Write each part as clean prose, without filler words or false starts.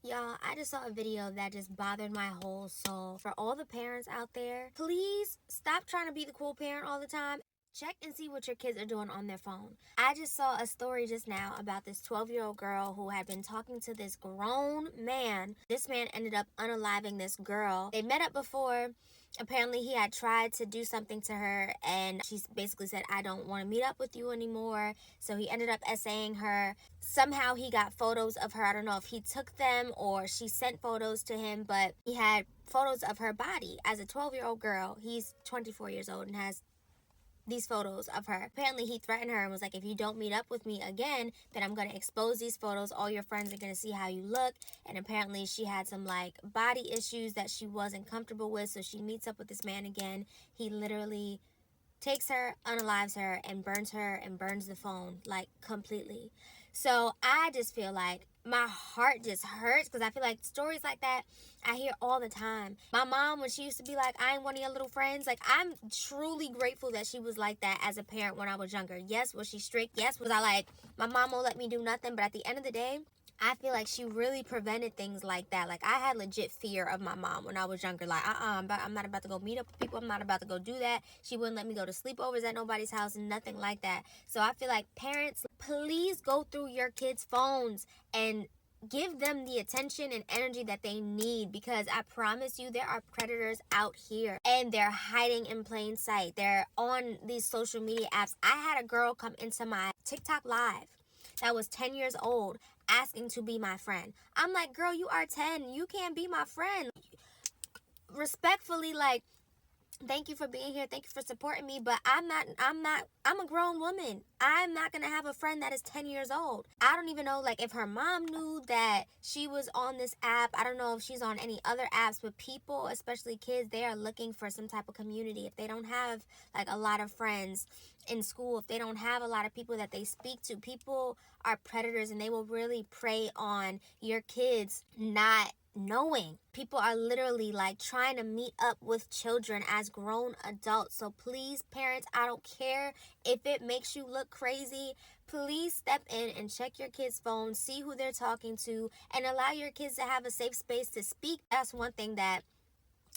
Y'all, I just saw a video that just bothered my whole soul. For all the parents out there, please stop trying to be the cool parent all the time. Check and see what your kids are doing on their phone. I just saw a story just now about this 12-year-old girl who had been talking to this grown man. This man ended up unaliving this girl. They met up before. Apparently he had tried to do something to her, and she basically said, I don't want to meet up with you anymore. So he ended up essaying her. Somehow he got photos of her. I don't know if he took them or she sent photos to him, but he had photos of her body as a 12-year-old girl. He's 24 years old and has these photos of her. Apparently he threatened her and was like, if you don't meet up with me again, then I'm going to expose these photos. All your friends are going to see how you look. And apparently she had some like body issues that she wasn't comfortable with. So she meets up with this man again. He literally takes her, unalives her, and burns the phone like completely. So I just feel like my heart just hurts because I feel like stories like that I hear all the time. My mom, when she used to be like, I ain't one of your little friends, like I'm truly grateful that she was like that as a parent when I was younger. Yes, was she strict? Yes, was I like, my mom won't let me do nothing? But at the end of the day, I feel like she really prevented things like that. Like, I had legit fear of my mom when I was younger. Like, I'm not about to go meet up with people. I'm not about to go do that. She wouldn't let me go to sleepovers at nobody's house and nothing like that. So I feel like parents, please go through your kids' phones and give them the attention and energy that they need, because I promise you there are predators out here and they're hiding in plain sight. They're on these social media apps. I had a girl come into my TikTok live that was 10 years old asking to be my friend. I'm like, girl, you are 10. You can't be my friend. Respectfully, like, thank you for being here. Thank you for supporting me. But I'm a grown woman. I'm not going to have a friend that is 10 years old. I don't even know, like, if her mom knew that she was on this app. I don't know if she's on any other apps, but people, especially kids, they are looking for some type of community. If they don't have, like, a lot of friends in school, if they don't have a lot of people that they speak to, people are predators and they will really prey on your kids not knowing. People are literally like trying to meet up with children as grown adults. So please, parents, I don't care if it makes you look crazy, please step in and check your kids' phones, see who they're talking to, and allow your kids to have a safe space to speak. That's one thing that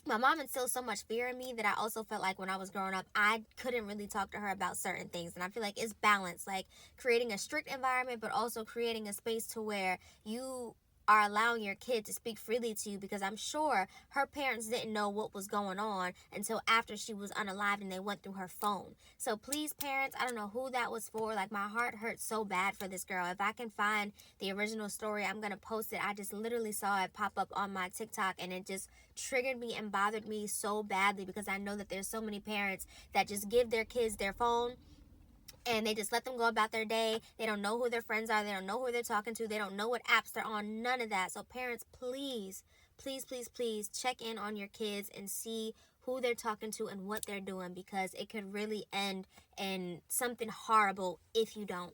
my mom instilled so much fear in me that I also felt like when I was growing up, I couldn't really talk to her about certain things. And I feel like it's balance, like creating a strict environment, but also creating a space to where you are allowing your kid to speak freely to you, because I'm sure her parents didn't know what was going on until after she was unalived and they went through her phone. So please, parents, I don't know who that was for. Like, my heart hurts so bad for this girl. If I can find the original story, I'm going to post it. I just literally saw it pop up on my TikTok and it just triggered me and bothered me so badly, because I know that there's so many parents that just give their kids their phone and they just let them go about their day. They don't know who their friends are. They don't know who they're talking to. They don't know what apps they're on. None of that. So parents, please, please, please, please check in on your kids and see who they're talking to and what they're doing, because it could really end in something horrible if you don't.